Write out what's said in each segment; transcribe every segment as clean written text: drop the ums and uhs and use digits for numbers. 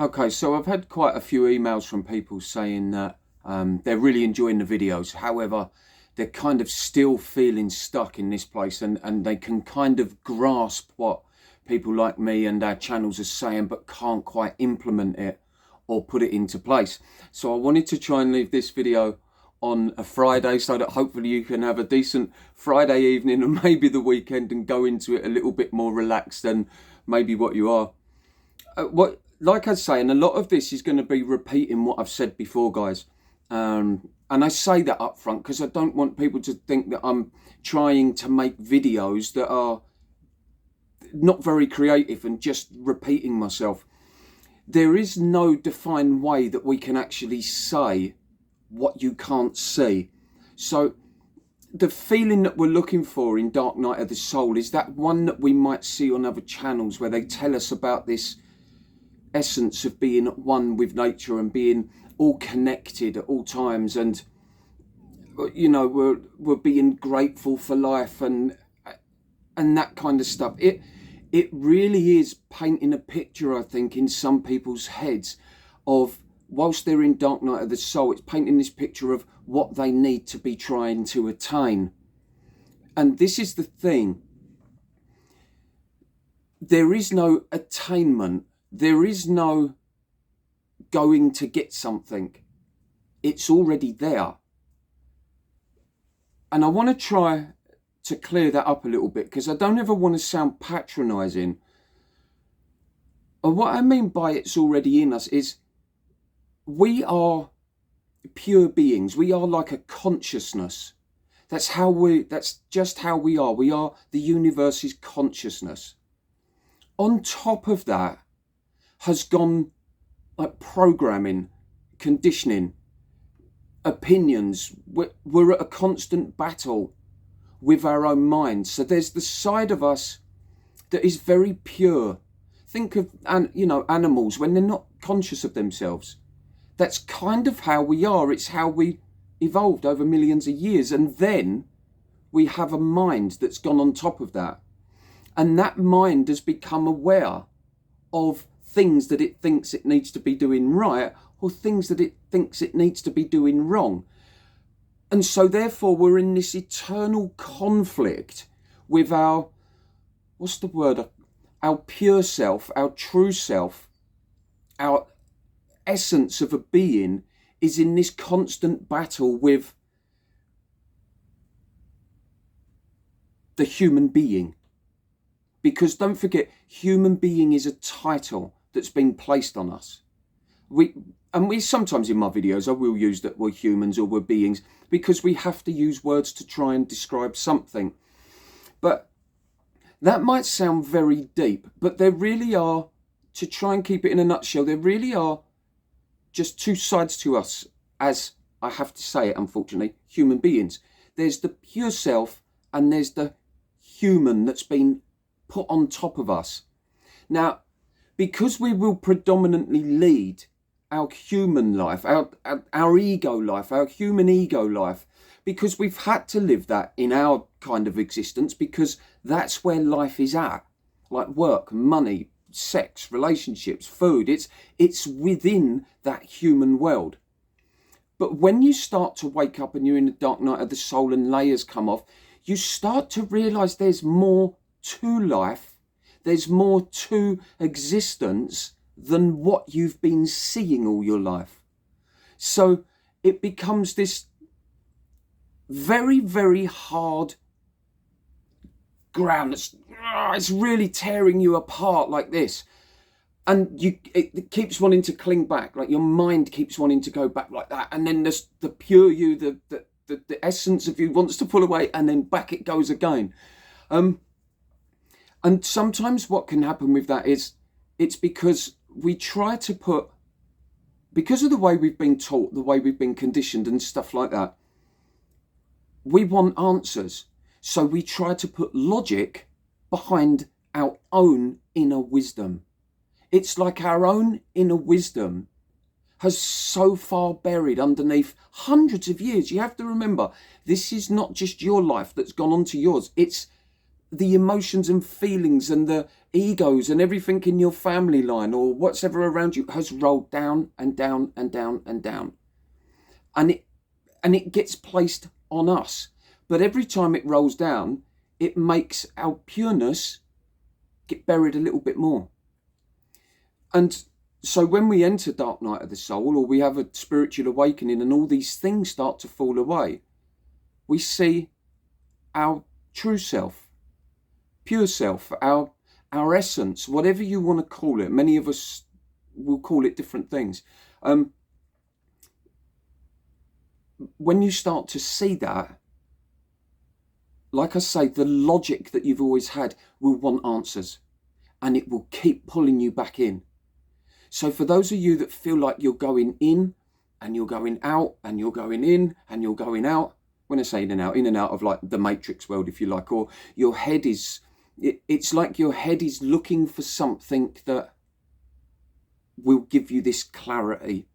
Okay, so I've had quite a few emails from people saying that they're really enjoying the videos. However, they're kind of still feeling stuck in this place, and they can kind of grasp what people like me and our channels are saying, but can't quite implement it or put it into place. So I wanted to try and leave this video on a Friday so that hopefully you can have a decent Friday evening and maybe the weekend and go into it a little bit more relaxed than maybe what you are. Like I say, and a lot of this is going to be repeating what I've said before, guys. And I say that up front because I don't want people to think that I'm trying to make videos that are not very creative and just repeating myself. There is no defined way that we can actually say what you can't see. So the feeling that we're looking for in Dark Night of the Soul is that one that we might see on other channels where they tell us about this essence of being at one with nature and being all connected at all times, and you know, we're being grateful for life and that kind of stuff. It really is painting a picture, I think, in some people's heads of, whilst they're in Dark Night of the Soul, it's painting this picture of what they need to be trying to attain. And this is the thing. There is no attainment. There is no going to get something. It's already there. And I want to try to clear that up a little bit because I don't ever want to sound patronizing. And what I mean by it's already in us is we are pure beings. We are like a consciousness. That's just how we are. We are the universe's consciousness. On top of that has gone like programming, conditioning, opinions. We're at a constant battle with our own minds. So there's the side of us that is very pure. Think of, animals when they're not conscious of themselves. That's kind of how we are. It's how we evolved over millions of years. And then we have a mind that's gone on top of that. And that mind has become aware of things that it thinks it needs to be doing right or things that it thinks it needs to be doing wrong. And so therefore we're in this eternal conflict with our, our pure self, our true self, our essence of a being is in this constant battle with the human being. Because don't forget, human being is a title that's been placed on us. We sometimes in my videos I will use that we're humans or we're beings because we have to use words to try and describe something. But that might sound very deep, but there really are, to try and keep it in a nutshell, there really are just two sides to us, as I have to say it, unfortunately, human beings. There's the pure self and there's the human that's been put on top of us. Now, because we will predominantly lead our human life, our ego life, our human ego life, because we've had to live that in our kind of existence, because that's where life is at, like work, money, sex, relationships, food. It's within that human world. But when you start to wake up and you're in the dark night of the soul and layers come off, you start to realize there's more to life, there's more to existence than what you've been seeing all your life. So it becomes this very, very hard ground it's really tearing you apart like this, and it keeps wanting to cling back, like your mind keeps wanting to go back like that, and then there's the pure you, the essence of you wants to pull away, and then back it goes again. And sometimes what can happen with that is it's because we try to put, because of the way we've been taught, the way we've been conditioned and stuff like that, we want answers. So we try to put logic behind our own inner wisdom. It's like our own inner wisdom has so far buried underneath hundreds of years. You have to remember, this is not just your life that's gone on to yours. It's the emotions and feelings and the egos and everything in your family line or whatever around you has rolled down and down and down and down. And it gets placed on us. But every time it rolls down, it makes our pureness get buried a little bit more. And so when we enter dark night of the soul, or we have a spiritual awakening and all these things start to fall away, we see our true self, pure self, our essence, whatever you want to call it. Many of us will call it different things. When you start to see that, like I say, the logic that you've always had will want answers, and it will keep pulling you back in. So for those of you that feel like you're going in and you're going out and you're going in and you're going out, when I say in and out of like the Matrix world, if you like, or your head is, it's like your head is looking for something that will give you this clarity.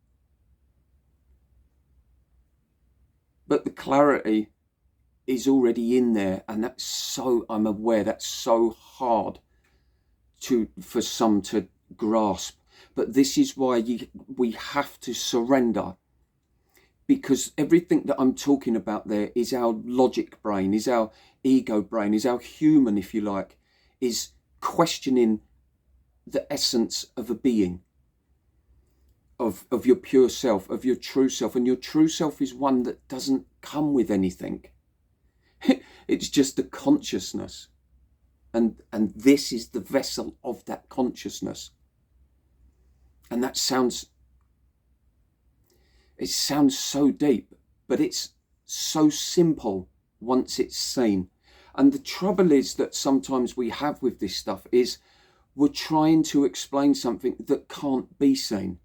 But the clarity is already in there, and that's so, I'm aware, that's so hard for some to grasp. But this is why we have to surrender, because everything that I'm talking about there is our logic brain, is our ego brain, is our human, if you like, is questioning the essence of a being, of your pure self, of your true self. And your true self is one that doesn't come with anything. It's just a consciousness. And this is the vessel of that consciousness. And that sounds so deep, but it's so simple once it's seen. And the trouble is that sometimes we have with this stuff is we're trying to explain something that can't be seen.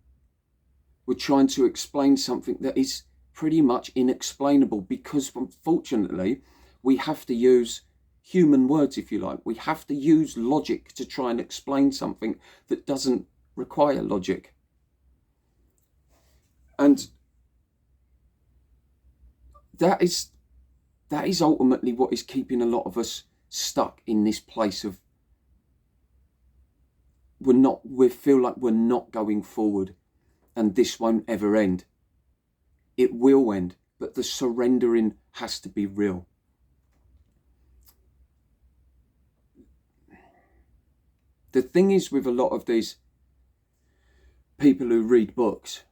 We're trying to explain something that is pretty much inexplainable, because unfortunately we have to use human words, if you like. We have to use logic to try and explain something that doesn't require logic. And that is ultimately what is keeping a lot of us stuck in this place of we feel like we're not going forward, and this won't ever end. It will end, but the surrendering has to be real. The thing is with a lot of these people who read books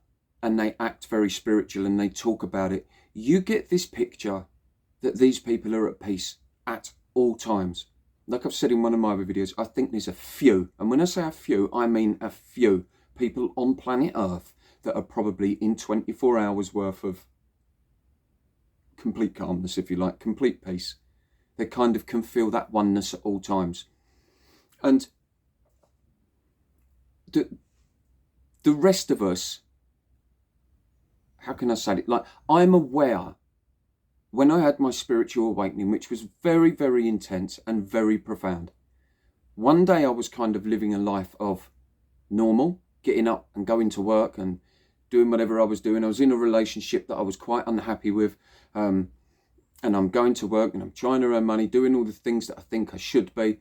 and they act very spiritual and they talk about it, you get this picture that these people are at peace at all times. Like I've said in one of my other videos, I think there's a few, and when I say a few, I mean a few people on planet Earth that are probably in 24 hours worth of complete calmness, if you like, complete peace. They kind of can feel that oneness at all times. And the rest of us, how can I say it? Like, I'm aware when I had my spiritual awakening, which was very, very intense and very profound. One day I was kind of living a life of normal, getting up and going to work and doing whatever I was doing. I was in a relationship that I was quite unhappy with, and I'm going to work and I'm trying to earn money, doing all the things that I think I should be.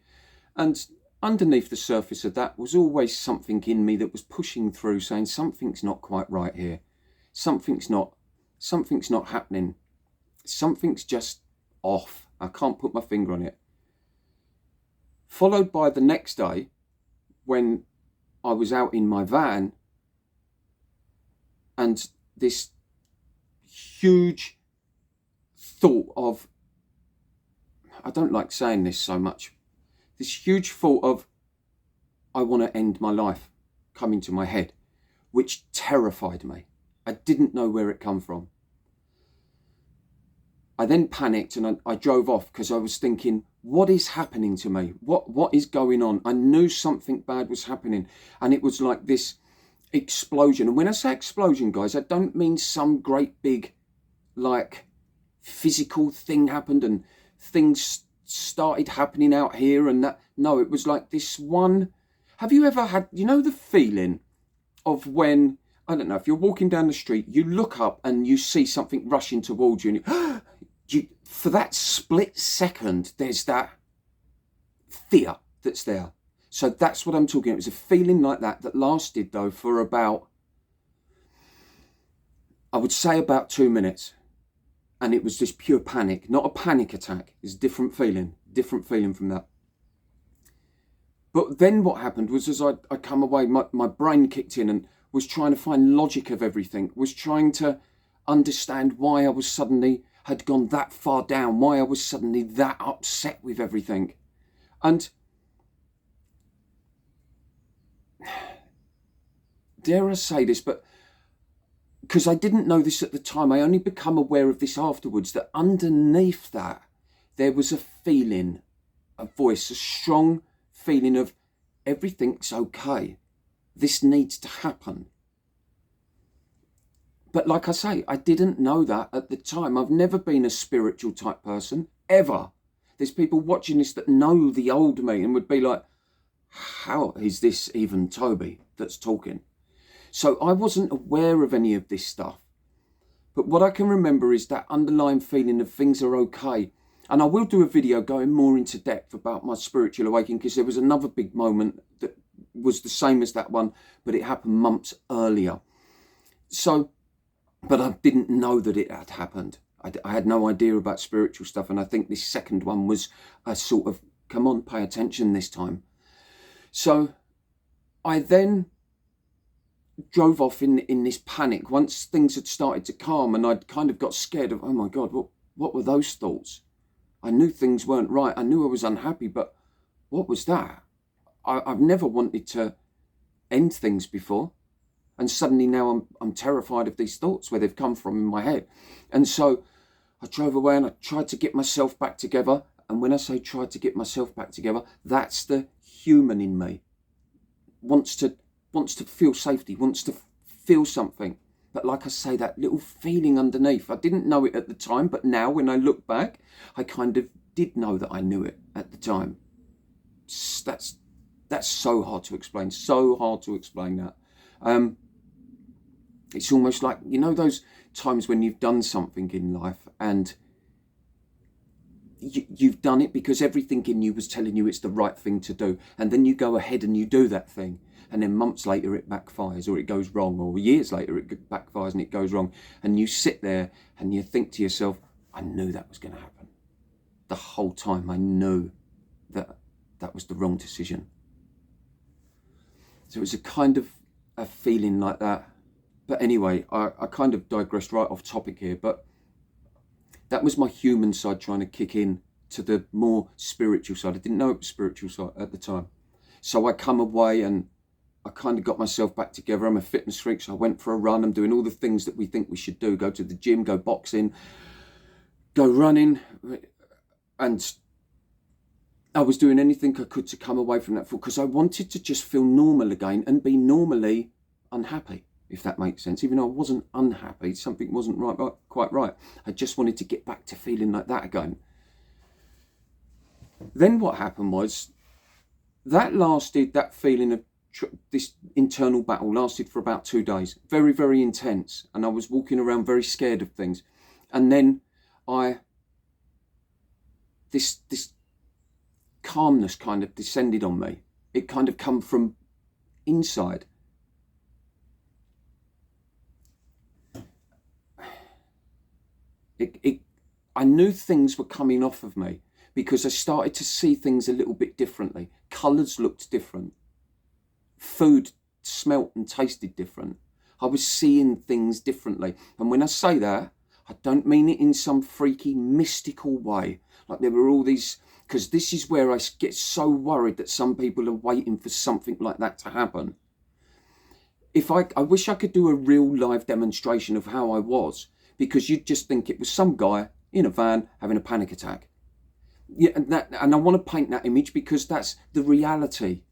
And underneath the surface of that was always something in me that was pushing through, saying something's not quite right here. Something's not happening. Something's just off. I can't put my finger on it. Followed by the next day when I was out in my van and this huge thought of, I don't like saying this so much, this huge thought of, I want to end my life, come into my head, which terrified me. I didn't know where it come from. I then panicked and I drove off because I was thinking, what is happening to me? What is going on? I knew something bad was happening, and it was like this explosion. And when I say explosion, guys, I don't mean some great big like physical thing happened and things started happening out here and that. No, it was like this one. Have you ever had, the feeling of when, I don't know, if you're walking down the street, you look up and you see something rushing towards you, and you, for that split second, there's that fear that's there. So that's what I'm talking about. It was a feeling like that lasted though for about, I would say about 2 minutes. And it was just pure panic, not a panic attack. It's a different feeling from that. But then what happened was, as I come away, my brain kicked in and was trying to find logic of everything, was trying to understand why I was suddenly had gone that far down, why I was suddenly that upset with everything. And dare I say this, but because I didn't know this at the time, I only become aware of this afterwards, that underneath that, there was a feeling, a voice, a strong feeling of everything's okay. This needs to happen. But like I say, I didn't know that at the time. I've never been a spiritual type person, ever. There's people watching this that know the old me and would be like, how is this even Toby that's talking? So I wasn't aware of any of this stuff. But what I can remember is that underlying feeling of things are okay. And I will do a video going more into depth about my spiritual awakening, because there was another big moment that was the same as that one, but it happened months earlier. So, but I didn't know that it had happened. I had no idea about spiritual stuff. And I think this second one was a sort of, come on, pay attention this time. So I then drove off in this panic once things had started to calm, and I'd kind of got scared of, oh my God, what were those thoughts? I knew things weren't right. I knew I was unhappy, but what was that? I've never wanted to end things before. And suddenly now I'm terrified of these thoughts, where they've come from in my head. And so I drove away and I tried to get myself back together. And when I say tried to get myself back together, that's the human in me. Wants to feel safety, wants to feel something. But like I say, that little feeling underneath, I didn't know it at the time, but now when I look back, I kind of did know that I knew it at the time. That's so hard to explain, that. It's almost like, you know, those times when you've done something in life and you've done it because everything in you was telling you it's the right thing to do. And then you go ahead and you do that thing. And then months later it backfires, or it goes wrong, or years later it backfires and it goes wrong. And you sit there and you think to yourself, I knew that was going to happen. The whole time I knew that was the wrong decision. So it was a kind of a feeling like that. But anyway, I kind of digressed right off topic here, but that was my human side trying to kick in to the more spiritual side. I didn't know it was spiritual side at the time. So I come away and I kind of got myself back together. I'm a fitness freak, so I went for a run. I'm doing all the things that we think we should do. Go to the gym, go boxing, go running. And I was doing anything I could to come away from that, because I wanted to just feel normal again and be normally unhappy, if that makes sense. Even though I wasn't unhappy, something wasn't quite right. I just wanted to get back to feeling like that again. Then what happened was, that feeling of this internal battle lasted for about 2 days. Very, very intense. And I was walking around very scared of things. And then this calmness kind of descended on me. It kind of come from inside. I knew things were coming off of me, because I started to see things a little bit differently. Colours looked different. Food smelt and tasted different. I was seeing things differently. And when I say that, I don't mean it in some freaky mystical way. Like there were all these, because this is where I get so worried that some people are waiting for something like that to happen. I wish I could do a real live demonstration of how I was, because you'd just think it was some guy in a van having a panic attack. Yeah, and I want to paint that image because that's the reality.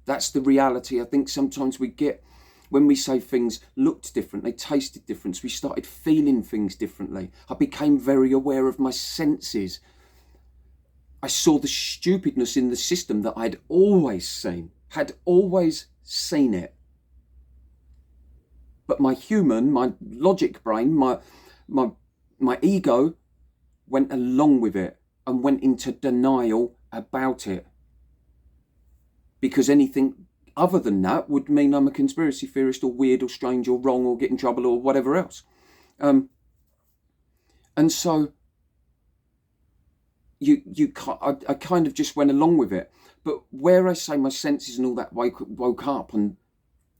That's the reality. I think sometimes we get, when we say things looked different, they tasted different, we started feeling things differently. I became very aware of my senses. I saw the stupidness in the system that I'd always seen, it. But my human, my logic brain, my ego went along with it and went into denial about it. because anything other than that would mean I'm a conspiracy theorist or weird or strange or wrong or get in trouble or whatever else. And so I kind of just went along with it. But where I say my senses and all that woke up and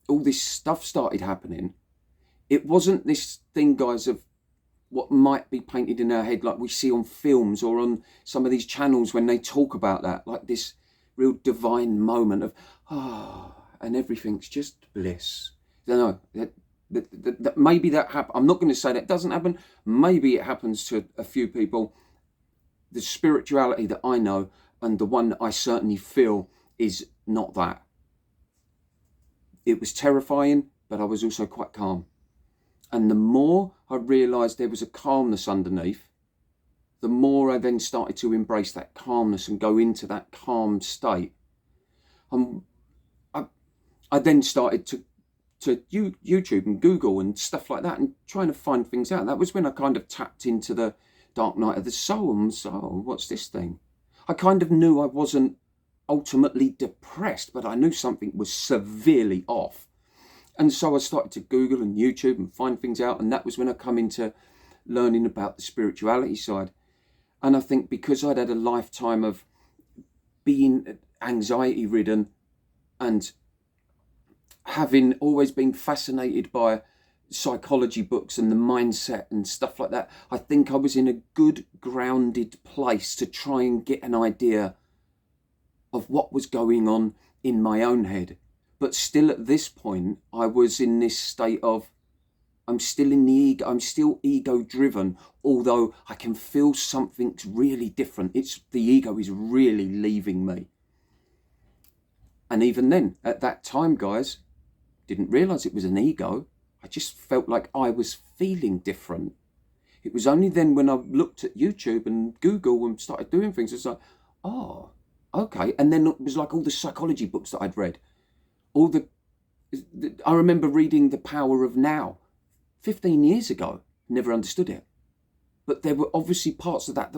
all this stuff started happening, it wasn't this thing, guys, of what might be painted in our head like we see on films or on some of these channels when they talk about that, like this real divine moment of, and everything's just bliss. No, that maybe that happens. I'm not going to say that doesn't happen. Maybe it happens to a few people. The spirituality that I know and the one that I certainly feel is not that. It was terrifying, but I was also quite calm. And the more I realised there was a calmness underneath, the more I then started to embrace that calmness and go into that calm state. I then started to YouTube and Google and stuff like that and trying to find things out. That was when I kind of tapped into the dark night of the soul and was, what's this thing? I kind of knew I wasn't ultimately depressed, but I knew something was severely off. And so I started to Google and YouTube and find things out. And that was when I come into learning about the spirituality side. And I think because I'd had a lifetime of being anxiety ridden and having always been fascinated by psychology books and the mindset and stuff like that, I think I was in a good grounded place to try and get an idea of what was going on in my own head. But still at this point, I was in this state of, I'm still in the ego, I'm still ego driven, although I can feel something's really different. The ego is really leaving me. And even then, at that time, guys, didn't realise it was an ego. I just felt like I was feeling different. It was only then when I looked at YouTube and Google and started doing things, it's like, oh, okay. And then it was like all the psychology books that I'd read. I remember reading The Power of Now 15 years ago, never understood it. But there were obviously parts of that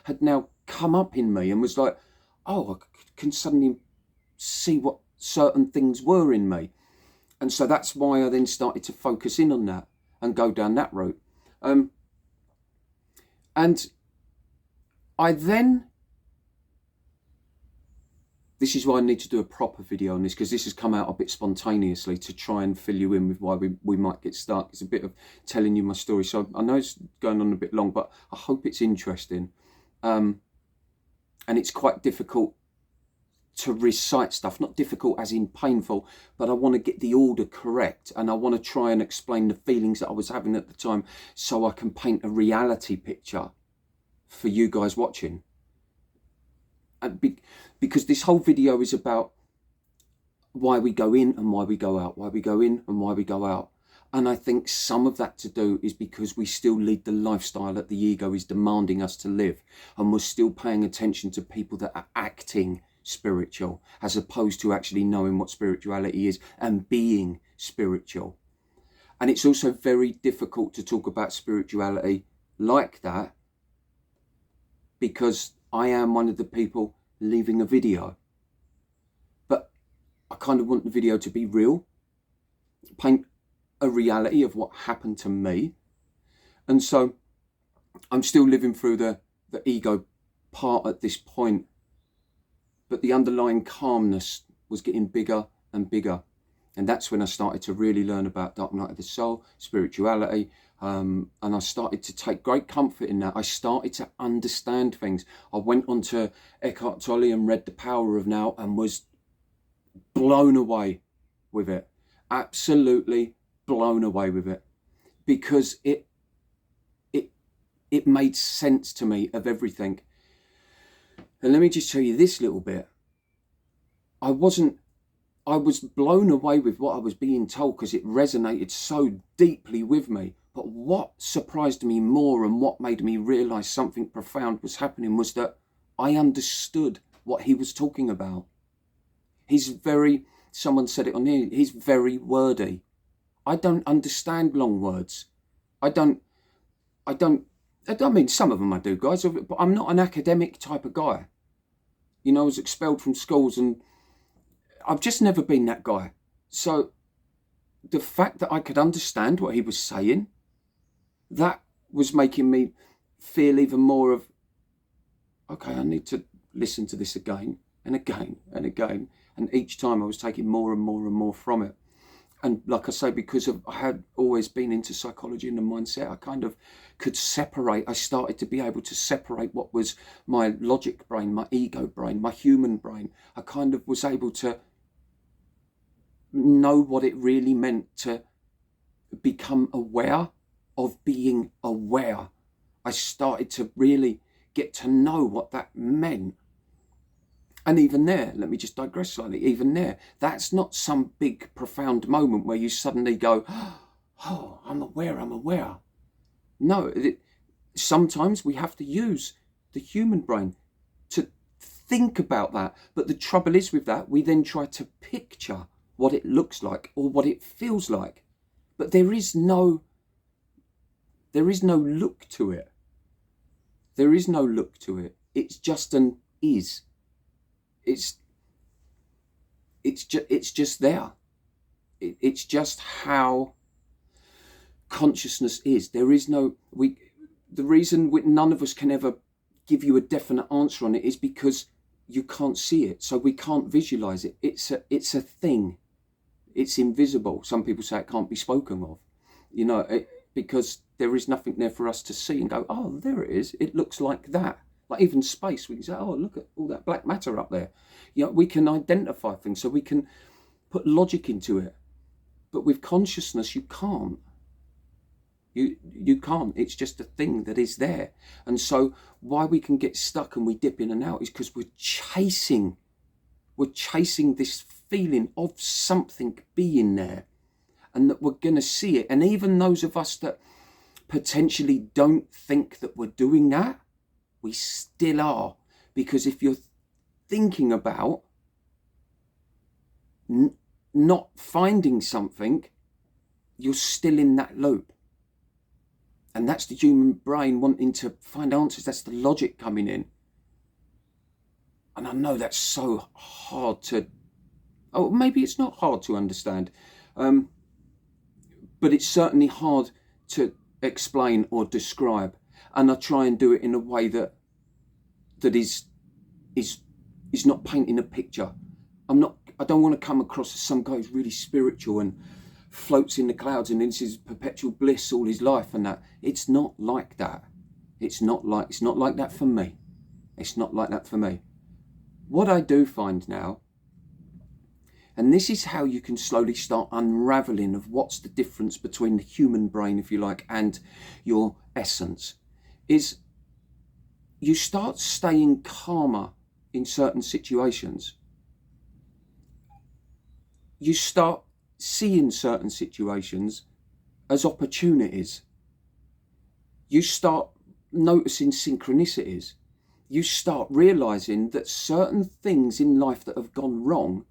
had now come up in me and was like, I can suddenly see what certain things were in me. And so that's why I then started to focus in on that and go down that route. And I then, this is why I need to do a proper video on this, because this has come out a bit spontaneously to try and fill you in with why we might get stuck. It's a bit of telling you my story. So I know it's going on a bit long, but I hope it's interesting. And it's quite difficult to recite stuff, not difficult as in painful, but I want to get the order correct. And I want to try and explain the feelings that I was having at the time so I can paint a reality picture for you guys watching. Because this whole video is about why we go in and why we go out, why we go in and why we go out. And I think some of that to do is because we still lead the lifestyle that the ego is demanding us to live. And we're still paying attention to people that are acting spiritual, as opposed to actually knowing what spirituality is and being spiritual. And it's also very difficult to talk about spirituality like that, because I am one of the people leaving a video. But I kind of want the video to be real, paint a reality of what happened to me. And so I'm still living through the ego part at this point. But the underlying calmness was getting bigger and bigger. And that's when I started to really learn about Dark Night of the Soul, spirituality. And I started to take great comfort in that. I started to understand things. I went on to Eckhart Tolle and read The Power of Now and was blown away with it. Absolutely blown away with it. Because it made sense to me of everything. And let me just tell you this little bit. I was blown away with what I was being told because it resonated so deeply with me. But what surprised me more and what made me realise something profound was happening was that I understood what he was talking about. Someone said it on here, he's very wordy. I don't understand long words. I mean, some of them I do, guys, but I'm not an academic type of guy. You know, I was expelled from schools and I've just never been that guy. So the fact that I could understand what he was saying, that was making me feel even more of, okay, I need to listen to this again and again and again. And each time I was taking more and more and more from it. And like I say, because I had always been into psychology and the mindset, I kind of could separate. I started to be able to separate what was my logic brain, my ego brain, my human brain. I kind of was able to know what it really meant to become aware of being aware. I started to really get to know what that meant. And even there, let me just digress slightly, even there, that's not some big profound moment where you suddenly go, oh, I'm aware. No, sometimes we have to use the human brain to think about that. But the trouble is with that, we then try to picture what it looks like or what it feels like. But there is no look to it. There is no look to it. It's just an is. It's just there. It's just how consciousness is. There is no, the reason none of us can ever give you a definite answer on it is because you can't see it. So we can't visualize it. It's a thing. It's invisible. Some people say it can't be spoken of, because there is nothing there for us to see and go, oh, there it is. It looks like that. Like even space, we can say, oh, look at all that black matter up there. We can identify things, so we can put logic into it. But with consciousness, you can't. You can't. It's just a thing that is there. And so why we can get stuck and we dip in and out is because we're chasing this feeling of something being there, and that we're going to see it. And even those of us that potentially don't think that we're doing that, we still are. Because if you're thinking about not finding something, you're still in that loop. And that's the human brain wanting to find answers. That's the logic coming in. And I know that's so hard to, maybe it's not hard to understand. But it's certainly hard to explain or describe. And I try and do it in a way that is not painting a picture. I don't want to come across as some guy who's really spiritual and floats in the clouds and this is perpetual bliss all his life and that. It's not like that. It's not like that for me. It's not like that for me. What I do find now, and this is how you can slowly start unraveling of what's the difference between the human brain, if you like, and your essence, is you start staying calmer in certain situations. You start seeing certain situations as opportunities. You start noticing synchronicities. You start realizing that certain things in life that have gone wrong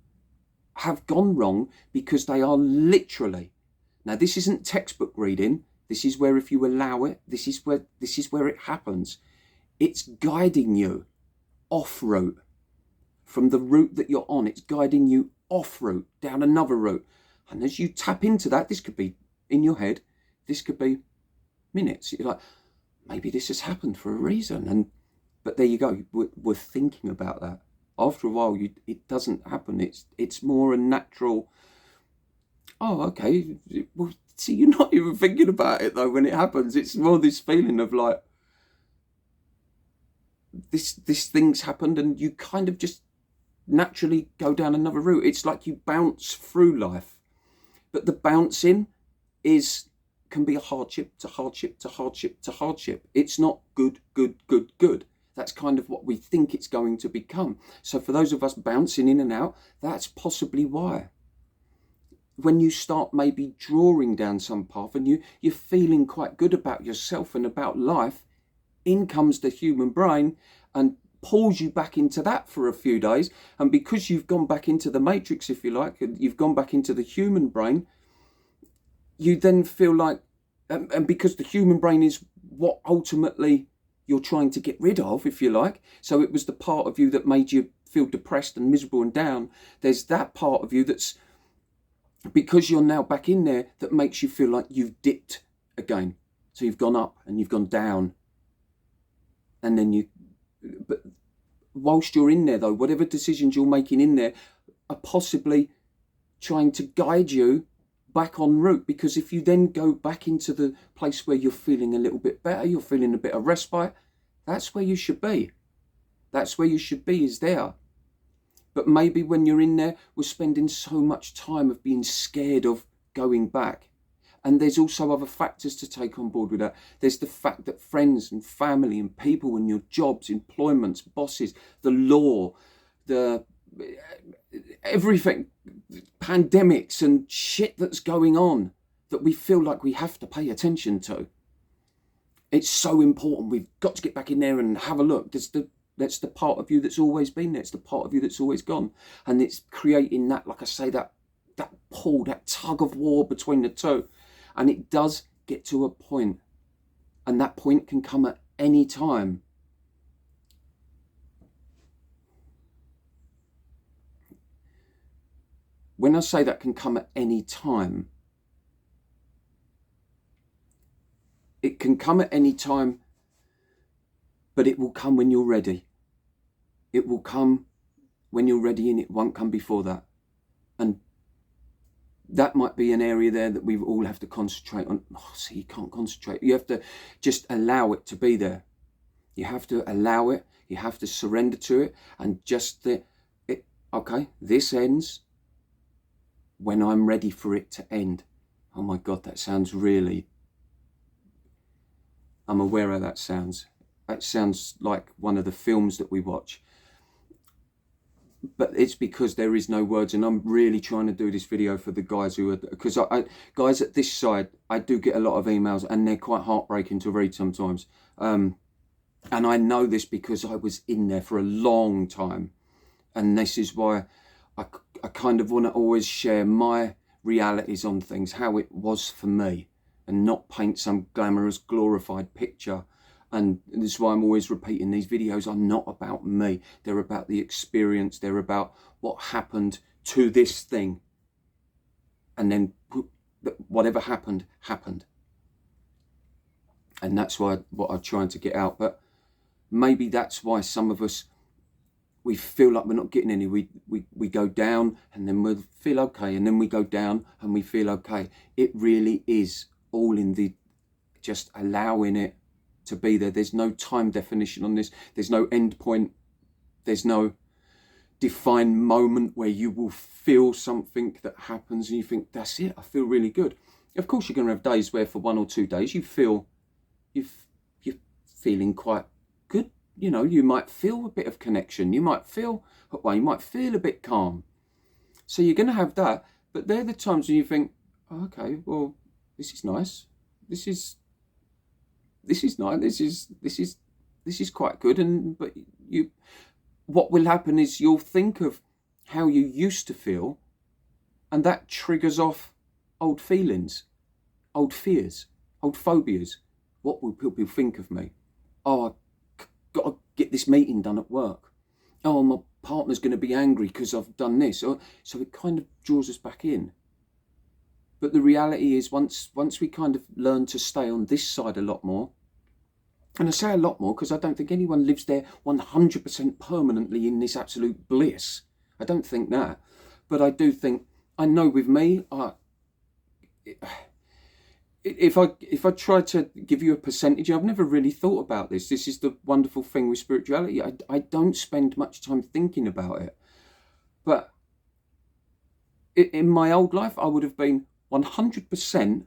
because they are literally, now this isn't textbook reading, this is where if you allow it, this is where it happens. It's guiding you off route from the route that you're on. It's guiding you off route down another route. And as you tap into that, this could be in your head, this could be minutes. You're like, maybe this has happened for a reason. But there you go. We're thinking about that. After a while, it doesn't happen. It's more a natural, oh, okay. Well, see, you're not even thinking about it though when it happens. It's more this feeling of like, this thing's happened and you kind of just naturally go down another route. It's like you bounce through life. But the bouncing can be a hardship to hardship to hardship to hardship. It's not good. That's kind of what we think it's going to become. So for those of us bouncing in and out, that's possibly why. When you start maybe drawing down some path and you're feeling quite good about yourself and about life, in comes the human brain and pulls you back into that for a few days. And because you've gone back into the matrix, if you like, and you've gone back into the human brain, you then feel like, and because the human brain is what ultimately you're trying to get rid of, if you like. So it was the part of you that made you feel depressed and miserable and down, there's that part of you that's, because you're now back in there, that makes you feel like you've dipped again. So you've gone up and you've gone down. And then but whilst you're in there though, whatever decisions you're making in there are possibly trying to guide you back en route. Because if you then go back into the place where you're feeling a little bit better, you're feeling a bit of respite, that's where you should be. That's where you should be, is there. But maybe when you're in there, we're spending so much time of being scared of going back. And there's also other factors to take on board with that. There's the fact that friends and family and people and your jobs, employments, bosses, the law, everything, pandemics and shit that's going on that we feel like we have to pay attention to. It's so important. We've got to get back in there and have a look. That's the part of you that's always been there. It's the part of you that's always gone. And it's creating that, like I say, that pull, that tug of war between the two. And it does get to a point, and that point can come at any time. When I say that can come at any time, it can come at any time, but it will come when you're ready. It will come when you're ready, and it won't come before that. And that might be an area there that we all have to concentrate on. Oh, see, you can't concentrate. You have to just allow it to be there. You have to allow it. You have to surrender to it. And just okay, this ends when I'm ready for it to end. Oh my God, that sounds really... I'm aware how that sounds. That sounds like one of the films that we watch. But it's because there is no words, and I'm really trying to do this video for the guys who are, because guys at this side, I do get a lot of emails, and they're quite heartbreaking to read sometimes. And I know this because I was in there for a long time, and this is why I kind of want to always share my realities on things, how it was for me, and not paint some glamorous, glorified picture. And this is why I'm always repeating these videos are not about me. They're about the experience. They're about what happened to this thing. And then whatever happened, happened. And that's what I'm trying to get out. But maybe that's why some of us, we feel like we're not getting any. We go down and then we'll feel okay. And then we go down and we feel okay. It really is all in the just allowing it to be there. There's no time definition on this. There's no end point. There's no defined moment where you will feel something that happens and you think, that's it, I feel really good. Of course, you're going to have days where for 1 or 2 days you feel you're feeling quite good. You know, you might feel a bit of connection. You might feel, well, you might feel a bit calm. So you're going to have that. But they're the times when you think, oh, okay, well, this is nice. This is nice. This is quite good. But what will happen is you'll think of how you used to feel, and that triggers off old feelings, old fears, old phobias. What will people think of me? Oh, I've got to get this meeting done at work. Oh, my partner's going to be angry because I've done this. So it kind of draws us back in. But the reality is once we kind of learn to stay on this side a lot more, and I say a lot more because I don't think anyone lives there 100% permanently in this absolute bliss. I don't think that. But I do think, I know with me, if I try to give you a percentage, I've never really thought about this. This is the wonderful thing with spirituality. I don't spend much time thinking about it. But in my old life, I would have been 100%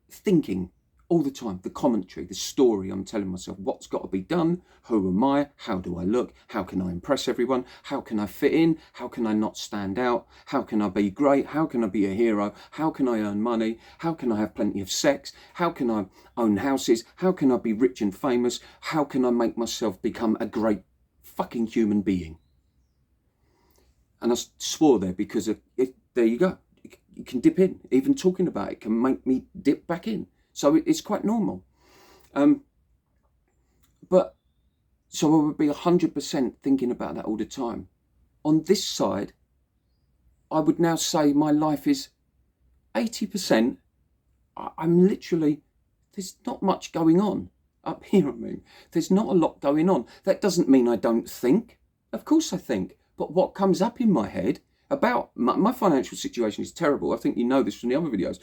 thinking all the time, the commentary, the story. I'm telling myself what's got to be done, who am I, how do I look, how can I impress everyone, how can I fit in, how can I not stand out, how can I be great, how can I be a hero, how can I earn money, how can I have plenty of sex, how can I own houses, how can I be rich and famous, how can I make myself become a great fucking human being. And I swore there because there you go. You can dip in. Even talking about it can make me dip back in. So it's quite normal. But So I would be 100% thinking about that all the time. On this side, I would now say my life is 80%. I'm literally, there's not much going on up here. I mean, there's not a lot going on. That doesn't mean I don't think. Of course I think. But what comes up in my head about my financial situation is terrible. I think you know this from the other videos.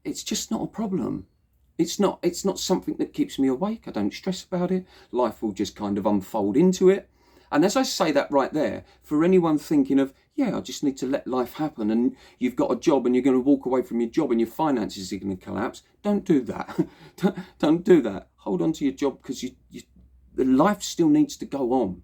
It's just not a problem. It's not something that keeps me awake. I don't stress about it. Life will just kind of unfold into it. And as I say that right there, for anyone thinking of, yeah, I just need to let life happen, and you've got a job and you're going to walk away from your job and your finances are going to collapse, don't do that. Don't do that. Hold on to your job, because life still needs to go on.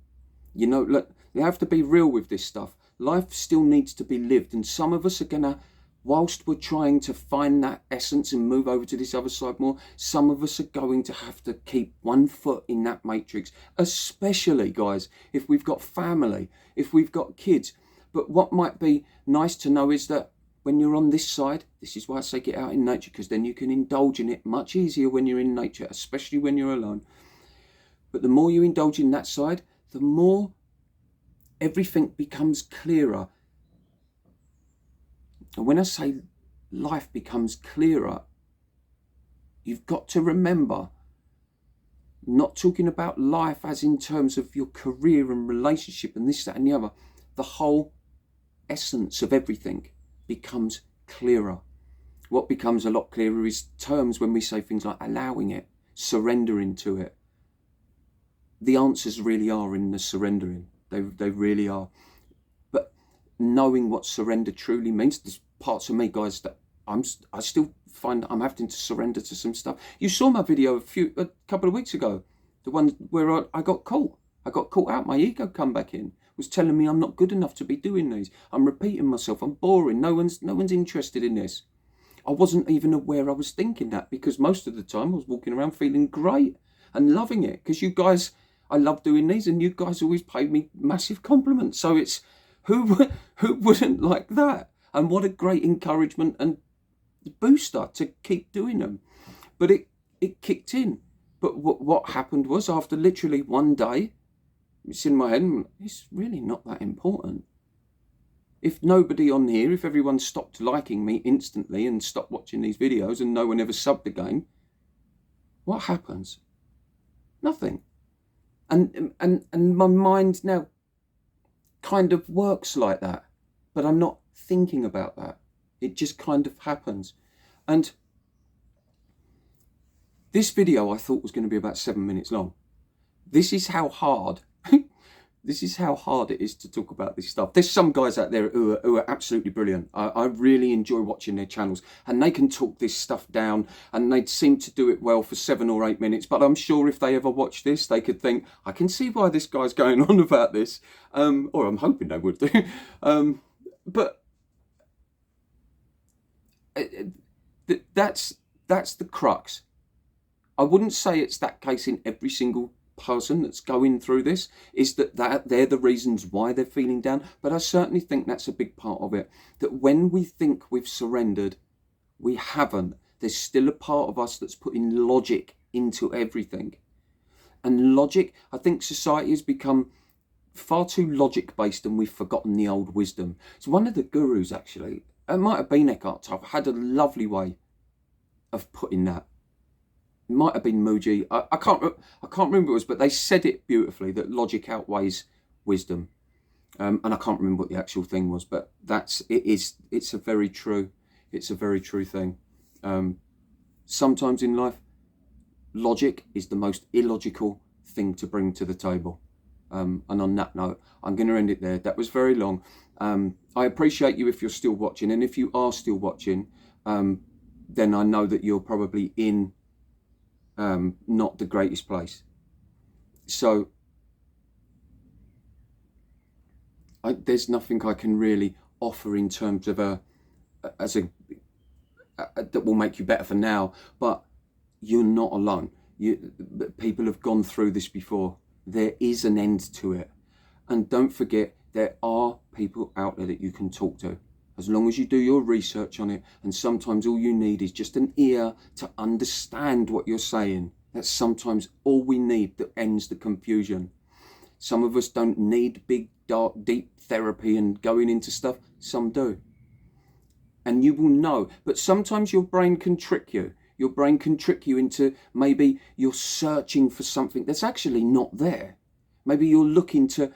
You know, look, you have to be real with this stuff. Life still needs to be lived, and some of us are going to, whilst we're trying to find that essence and move over to this other side more, some of us are going to have to keep one foot in that matrix, especially, guys, if we've got family, if we've got kids. But what might be nice to know is that when you're on this side, this is why I say get out in nature, because then you can indulge in it much easier when you're in nature, especially when you're alone. But the more you indulge in that side, the more everything becomes clearer. And when I say life becomes clearer, you've got to remember, not talking about life as in terms of your career and relationship and this, that and the other. The whole essence of everything becomes clearer. What becomes a lot clearer is terms when we say things like allowing it, surrendering to it. The answers really are in the surrendering. They really are. But knowing what surrender truly means, there's parts of me, guys, that I still find I'm having to surrender to some stuff. You saw my video a couple of weeks ago, the one where I got caught. I got caught out. My ego come back in, was telling me I'm not good enough to be doing these. I'm repeating myself. I'm boring. No one's interested in this. I wasn't even aware I was thinking that, because most of the time I was walking around feeling great and loving it, because you guys, I love doing these, and you guys always paid me massive compliments. So it's, who wouldn't like that? And what a great encouragement and booster to keep doing them. But it kicked in. But what happened was, after literally one day, it's in my head, it's really not that important. If nobody on here, if everyone stopped liking me instantly and stopped watching these videos and no one ever subbed again, what happens? Nothing. And my mind now kind of works like that, but I'm not thinking about that. It just kind of happens. And this video I thought was going to be about 7 minutes long. This is how hard this is how hard it is to talk about this stuff. There's some guys out there who are absolutely brilliant. I really enjoy watching their channels, and they can talk this stuff down, and they seem to do it well for 7 or 8 minutes. But I'm sure if they ever watch this, they could think, I can see why this guy's going on about this. Or I'm hoping they would do. But that's the crux. I wouldn't say it's that case in every single person that's going through this, is that they're the reasons why they're feeling down, but I certainly think that's a big part of it. That when we think we've surrendered, we haven't. There's still a part of us that's putting logic into everything. And logic, I think society has become far too logic based, and we've forgotten the old wisdom. So one of the gurus, actually, it might have been Eckhart Tolle, had a lovely way of putting that. It might have been Muji. I can't remember what it was, but they said it beautifully, that logic outweighs wisdom. And I can't remember what the actual thing was, but it's a very true thing. Sometimes in life, logic is the most illogical thing to bring to the table. And on that note, I'm going to end it there. That was very long. I appreciate you if you're still watching, and if you are still watching, then I know that you're probably in not the greatest place. So there's nothing I can really offer in terms of that will make you better for now. But you're not alone. People have gone through this before. There is an end to it, and don't forget, there are people out there that you can talk to, as long as you do your research on it. And sometimes all you need is just an ear to understand what you're saying. That's sometimes all we need that ends the confusion. Some of us don't need big, dark, deep therapy and going into stuff. Some do. And you will know. But sometimes your brain can trick you. Your brain can trick you into maybe you're searching for something that's actually not there. Maybe you're looking to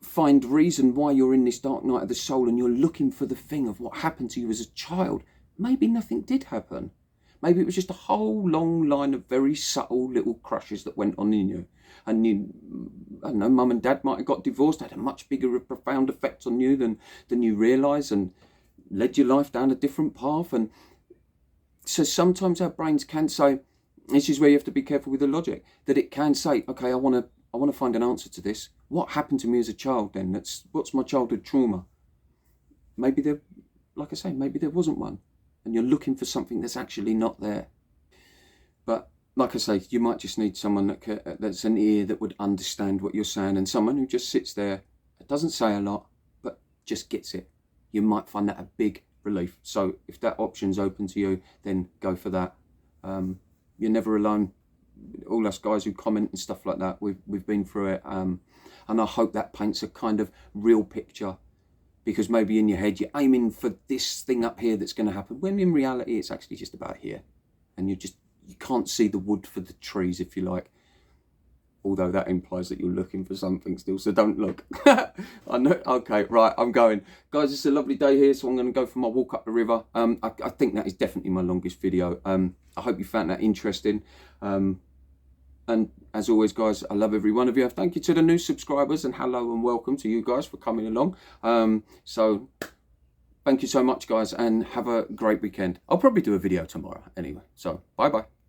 find reason why you're in this dark night of the soul, and you're looking for the thing of what happened to you as a child. Maybe nothing did happen. Maybe it was just a whole long line of very subtle little crushes that went on in you. And you, I don't know, mum and dad might have got divorced, had a much bigger, profound effect on you than you realise, and led your life down a different path. And so sometimes our brains can say, this is where you have to be careful with the logic, that it can say, okay, I want to find an answer to this. What happened to me as a child then? What's my childhood trauma? Maybe there, like I say, maybe there wasn't one, and you're looking for something that's actually not there. But like I say, you might just need someone that's an ear that would understand what you're saying, and someone who just sits there, doesn't say a lot, but just gets it. You might find that a big relief. So if that option's open to you, then go for that. You're never alone. All us guys who comment and stuff like that, we've been through it, and I hope that paints a kind of real picture, because maybe in your head you're aiming for this thing up here that's going to happen, when in reality it's actually just about here, and you can't see the wood for the trees, if you like. Although that implies that you're looking for something still, so don't look. I know. Okay, right, I'm going. Guys, it's a lovely day here, so I'm going to go for my walk up the river. I think that is definitely my longest video. I hope you found that interesting. And as always, guys, I love every one of you. Thank you to the new subscribers, and hello and welcome to you guys for coming along. So thank you so much, guys, and have a great weekend. I'll probably do a video tomorrow anyway. So bye-bye.